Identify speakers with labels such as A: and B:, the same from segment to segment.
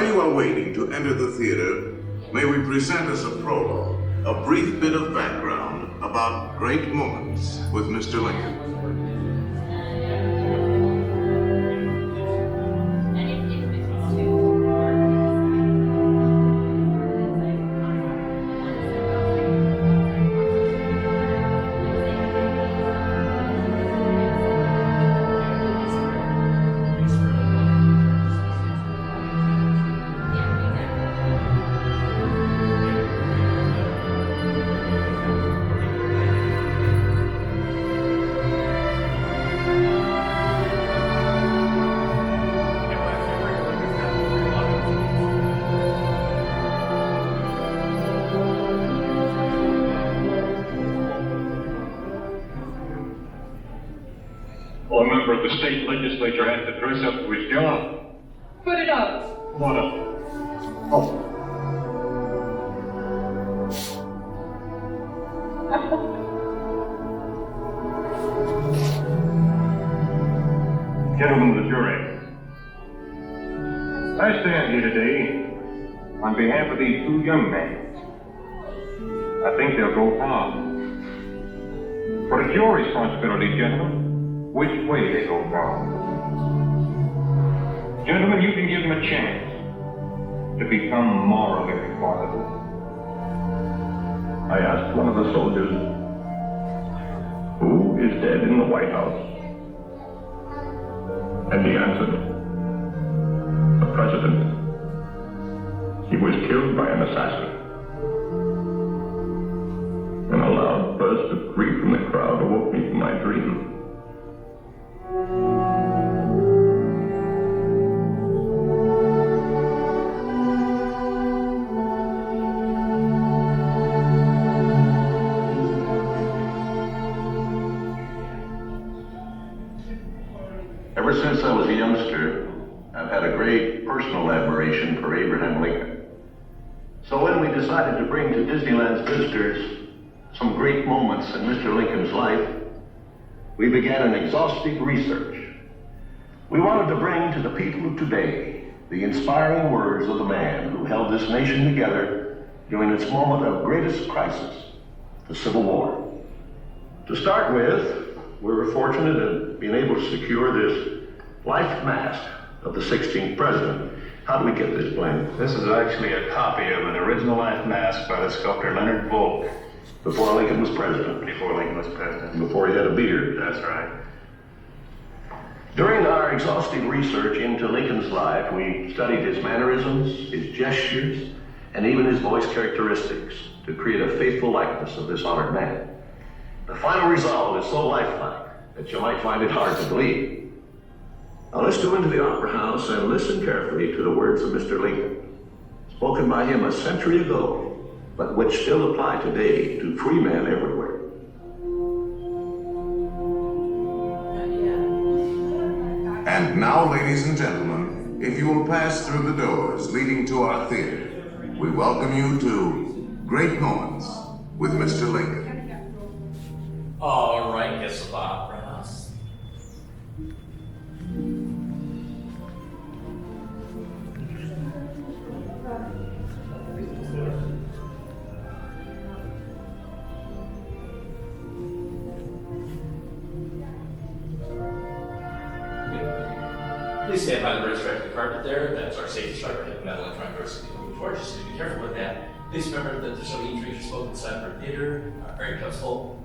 A: you are waiting to enter the theater, may we present as a prologue a brief bit of background about great moments with Mr. Lincoln.
B: A member of the state legislature has to dress up to his job.
C: Put it up.
B: What up? Oh. Gentlemen of the jury, I stand here today on behalf of these two young men. I think they'll go far. But it's your responsibility, gentlemen, which way they go wrong. Gentlemen, you can give them a chance to become morally responsible. I asked one of the soldiers, who is dead in the White House? And he answered, the president. He was killed by an assassin. And a loud burst of grief from the crowd awoke me from my dream.
D: Ever since I was a youngster, I've had a great personal admiration for Abraham Lincoln. So when we decided to bring to Disneyland's visitors some great moments in Mr. Lincoln's life, we began an exhaustive research. We wanted to bring to the people of today the inspiring words of the man who held this nation together during its moment of greatest crisis, the Civil War. To start with, we were fortunate in being able to secure this life mask of the 16th president. How do we get this, Blaine?
E: This is actually a copy of an original life mask by the sculptor Leonard Volk.
D: Before Lincoln was president.
E: Before Lincoln was president.
D: Before he had a beard.
E: That's right.
D: During our exhaustive research into Lincoln's life, we studied his mannerisms, his gestures, and even his voice characteristics to create a faithful likeness of this honored man. The final result is so lifelike that you might find it hard to believe. Now let's go into the Opera House and listen carefully to the words of Mr. Lincoln, spoken by him a century ago, but which still apply today to free men everywhere.
A: And now, ladies and gentlemen, if you will pass through the doors leading to our theater, we welcome you to Great Moments with Mr. Lincoln.
F: All right, guess the Opera House. Please stand by the resurrected carpet there. That's our safety sharp hit metal electronic doors before. Just be careful with that. Please remember that there's no eat, drink, or smoke inside our theater. Our aircraft's full.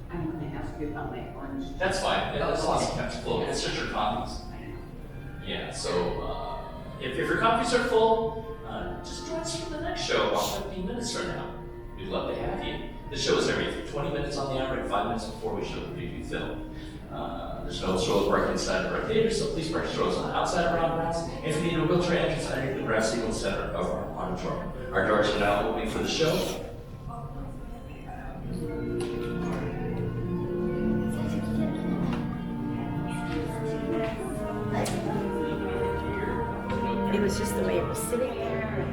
C: I'm going to ask you about my orange.
F: That's fine. It's lots of times full. It's just your coffees. Yeah, so if your coffees are full, just join us for the next show about 15 minutes from now. We'd love to have you. The show is every 20 minutes on the hour and 5 minutes before we show the preview film. There's no stroller parking inside of our theater, so please park strollers on the outside around the house. If you need a wheelchair entrance, I think the grass eagle center of our auditorium. Our doors are now opening for the show.
G: It was just the way it was sitting there.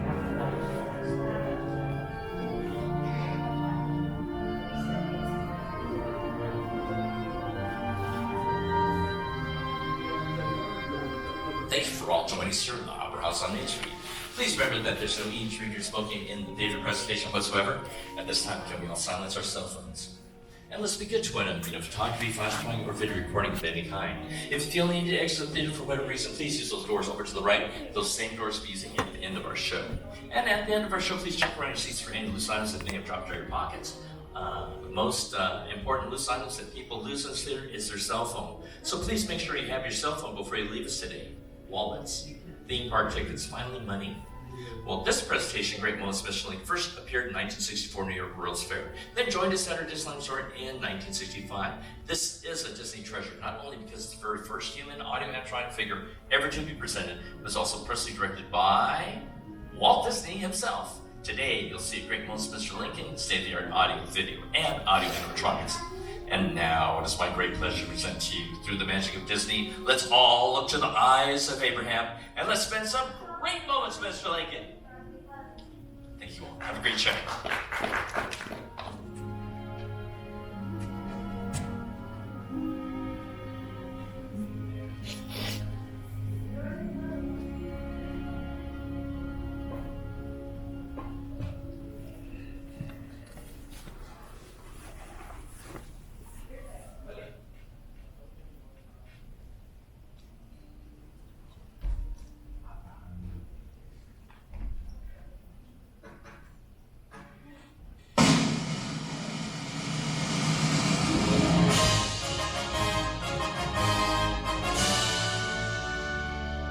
F: Thank you for all joining us here in the Opera House on Main Street. Please remember that there's no eating, drinking, or smoking in the theater presentation whatsoever. At this time, can we all silence our cell phones? And let's be good to one another, photography, flash drawing, or video recording of any kind. If you feel the need to exit the theater for whatever reason, please use those doors over to the right. Those same doors will be using at the end of our show. And at the end of our show, please check around your seats for any loose items that may have dropped out of your pockets. The most important loose items that people lose in this theater is their cell phone. So please make sure you have your cell phone before you leave us today. Wallets, theme park tickets, finally money. Well, this presentation, Great Moments Mr. Lincoln, first appeared in 1964 New York World's Fair, then joined us at our Disneyland Resort in 1965. This is a Disney treasure, not only because it's the very first human audio animatronic figure ever to be presented, but it's also personally directed by Walt Disney himself. Today, you'll see Great Moments Mr. Lincoln, state-of-the-art audio, video, and audio animatronics. And now, it is my great pleasure to present to you, through the magic of Disney, let's all look to the eyes of Abraham, and let's spend some great moments, Mr. Lincoln. Thank you all. Have a great show.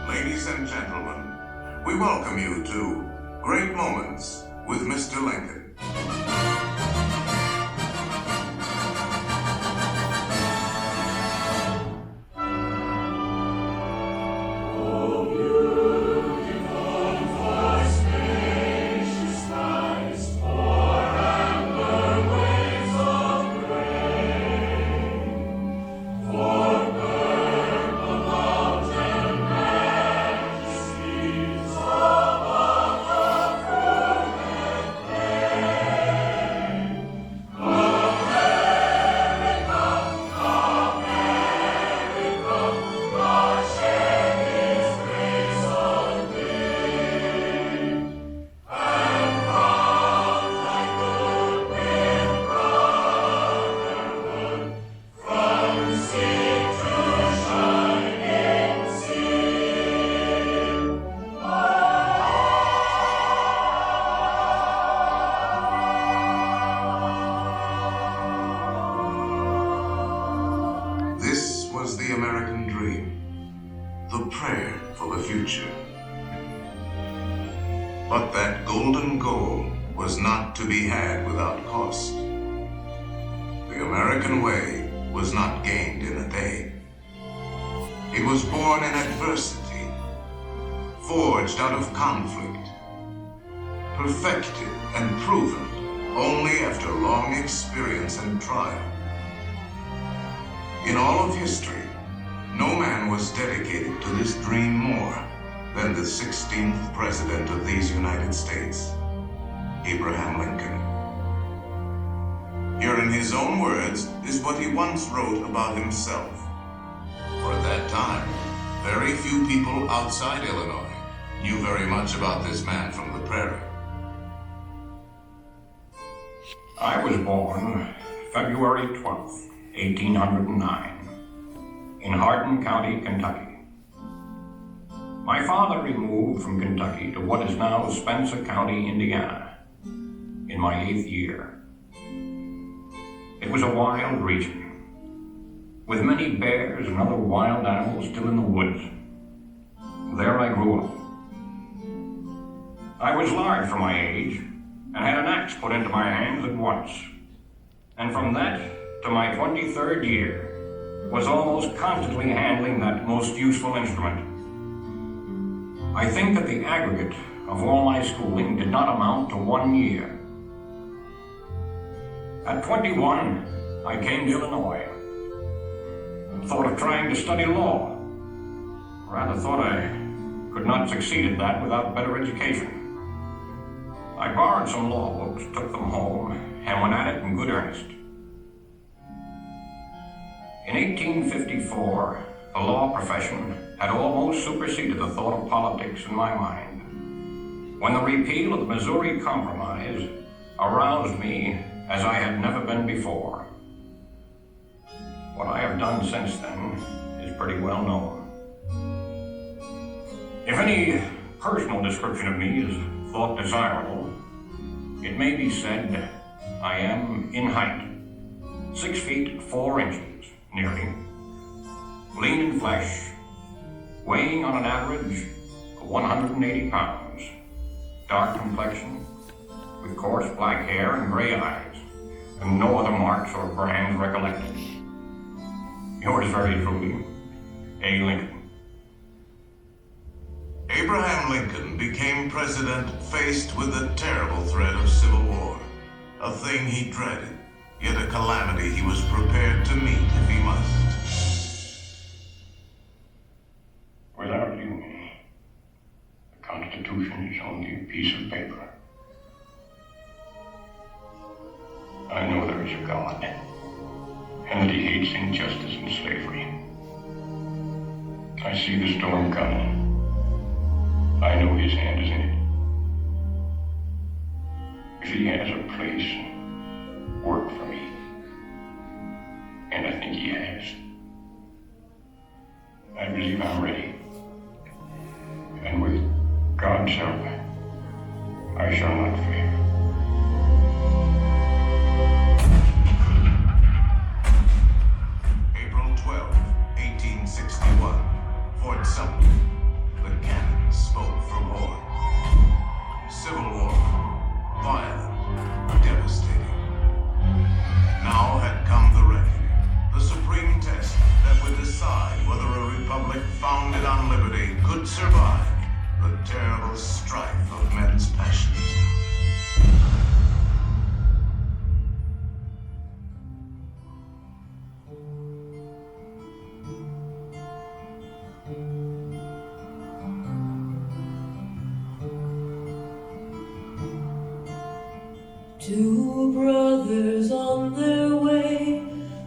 A: Ladies and gentlemen, we welcome you to Great Moments with Mr. Lincoln. This was the American dream, the prayer for the future. But that golden goal was not to be had without cost. The American way was not gained in a day. It was born in adversity, forged out of conflict, perfected and proven only after long experience and trial. In all of history, no man was dedicated to this dream more than the 16th President of these United States, Abraham Lincoln. Here in his own words is what he once wrote about himself. For at that time, very few people outside Illinois knew very much about this man from the prairie.
H: I was born February 12th, 1809, in Hardin County, Kentucky. My father removed from Kentucky to what is now Spencer County, Indiana, in my 8th year. It was a wild region, with many bears and other wild animals still in the woods. There I grew up. I was large for my age, and had an axe put into my hands at once. And from that to my 23rd year, was almost constantly handling that most useful instrument. I think that the aggregate of all my schooling did not amount to 1 year. At 21, I came to Illinois and thought of trying to study law. Rather thought I could not succeed at that without better education. I borrowed some law books, took them home, and went at it in good earnest. In 1854, the law profession had almost superseded the thought of politics in my mind. when the repeal of the Missouri Compromise aroused me as I had never been before. What I have done since then is pretty well known. If any personal description of me is thought desirable, it may be said I am in height, 6 feet 4 inches, nearly, lean in flesh, weighing on an average of 180 pounds, dark complexion, with coarse black hair and gray eyes, and no other marks or brands recollected. Yours very truly, A. Lincoln.
A: Abraham Lincoln became president faced with the terrible threat of civil war, a thing he dreaded, yet a calamity he was prepared to meet if he must.
H: Without you, the Constitution is only a piece of paper. I know there is a God, and that he hates injustice and slavery. I see the storm coming. I know his hand is in it. If he has a place, work for me. And I think he has. I believe I'm ready. And with God's help, I shall not fear.
A: April 12, 1861, Fort Sumter. The cannon spoke for war. Civil war, violent, devastating. Now had come the reckoning, the supreme test that would decide whether a republic founded on liberty could survive the terrible strife of men's passions.
I: Two brothers on their way,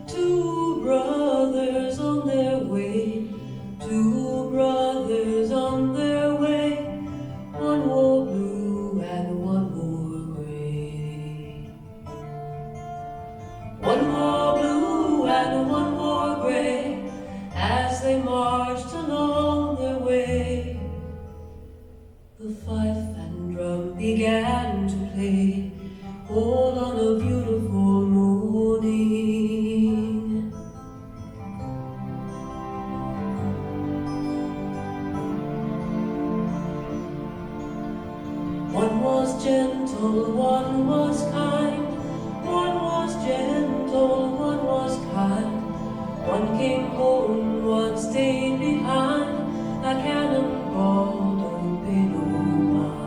I: two brothers on their way, two brothers on their way, one wore blue and one wore gray. One wore blue and one wore gray, as they marched along their way. The fife and drum began to play, all on a beautiful morning. One was gentle, one was kind. One was gentle, one was kind. One came home, one stayed behind. A cannonball, don't pay no mind.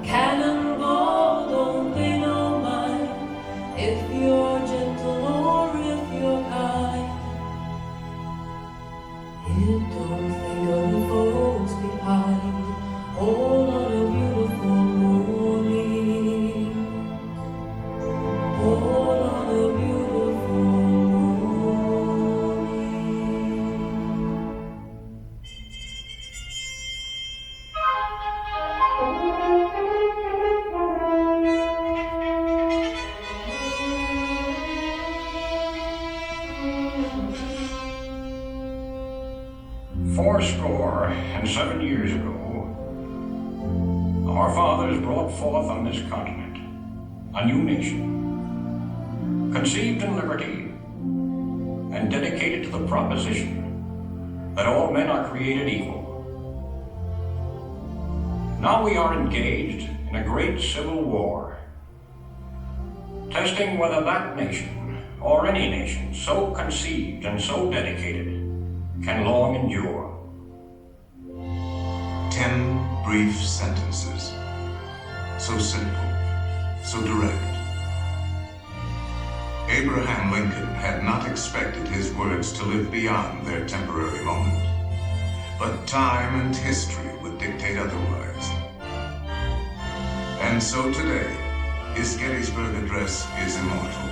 I: Cannonball, don't pay no mind, if you're gentle or if you're kind. It don't think of the folks behind, all on a beautiful morning, all on a beautiful morning.
H: Fourscore and 7 years ago, our fathers brought forth on this continent a new nation, conceived in liberty and dedicated to the proposition that all men are created equal. Now we are engaged in a great civil war, testing whether that nation, or any nation so conceived and so dedicated, can long endure.
A: 10 brief sentences. So simple, so direct. Abraham Lincoln had not expected his words to live beyond their temporary moment. But time and history would dictate otherwise. And so today, his Gettysburg Address is immortal,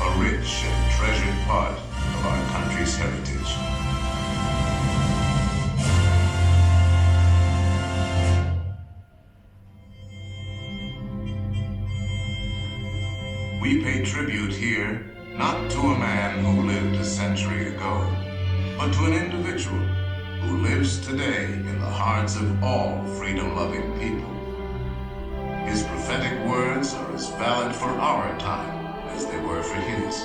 A: a rich and treasured part of our country's heritage. pay tribute here not to a man who lived a century ago, but to an individual who lives today in the hearts of all freedom-loving people. His prophetic words are as valid for our time as they were for his.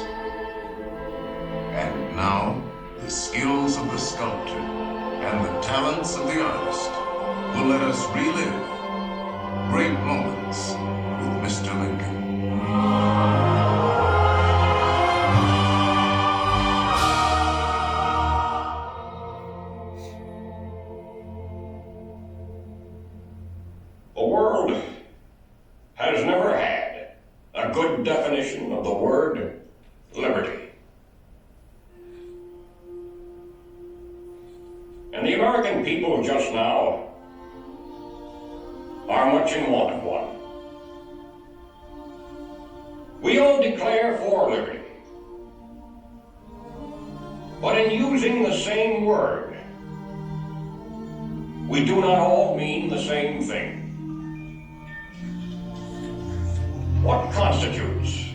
A: And now, the skills of the sculptor and the talents of the artist will let us relive great moments with Mr. Lincoln.
H: The world has never had a good definition of the word liberty. And the American people just now are much in want of one. We all declare for liberty, but in using the same word, we do not all mean the same thing. What constitutes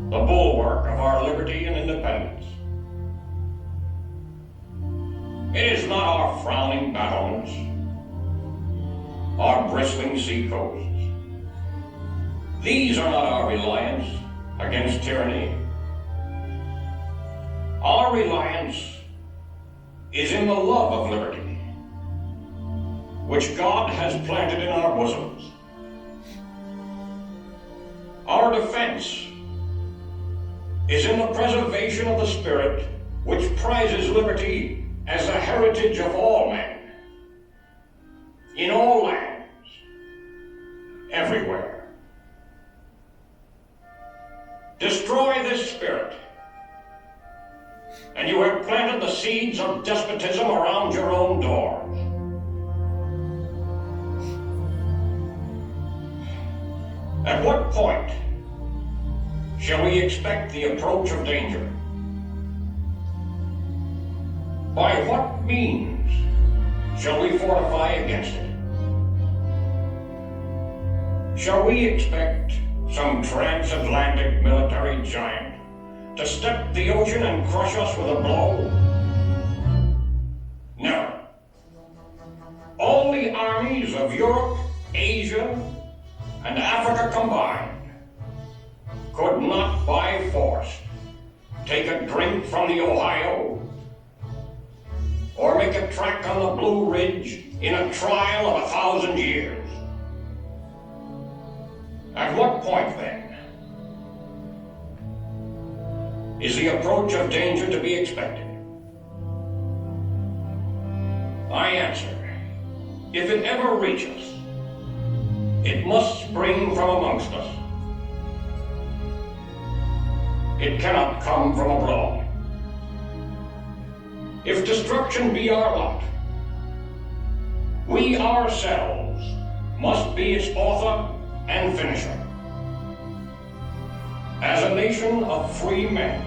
H: the bulwark of our liberty and independence? It is not our frowning battlements, our bristling sea coasts. These are not our reliance against tyranny. Our reliance is in the love of liberty, which God has planted in our bosoms. Our defense is in the preservation of the spirit which prizes liberty as the heritage of all men, in all lands, everywhere. Destroy this spirit, and you have planted the seeds of despotism around your own doors. At what point shall we expect the approach of danger? By what means shall we fortify against it? Shall we expect some transatlantic military giant to step the ocean and crush us with a blow? No. All the armies of Europe, Asia, and Africa combined could not by force take a drink from the Ohio or make a track on the Blue Ridge in a trial of 1,000 years. At what point, then, is the approach of danger to be expected? I answer, if it ever reach us, it must spring from amongst us. It cannot come from abroad. If destruction be our lot, we ourselves must be its author and finisher. As a nation of free men,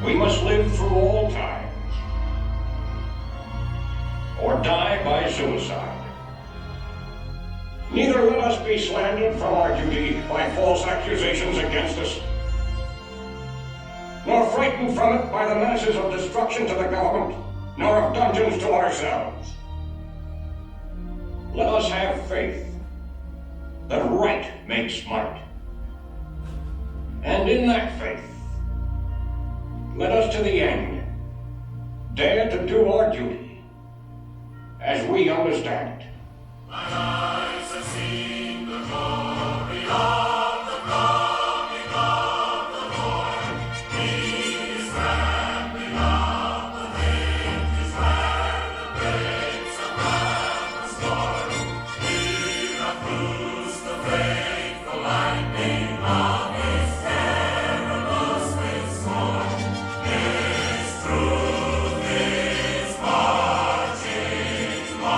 H: we must live through all times, or die by suicide. Neither let us be slandered from our duty by false accusations against us, nor frightened from it by the menaces of destruction to the government, nor of dungeons to ourselves. Let us have faith that right makes might. And in that faith, let us to the end dare to do our duty as we understand it.
J: My eyes have seen the glory of the coming of the Lord. He is ramping up the wind, his land, the breaks around the storm. He hath loosed the faithful lightning of his terrible swift storm. His truth is marching on.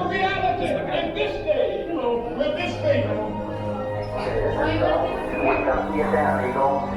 J: our reality in this day, with this thing. America.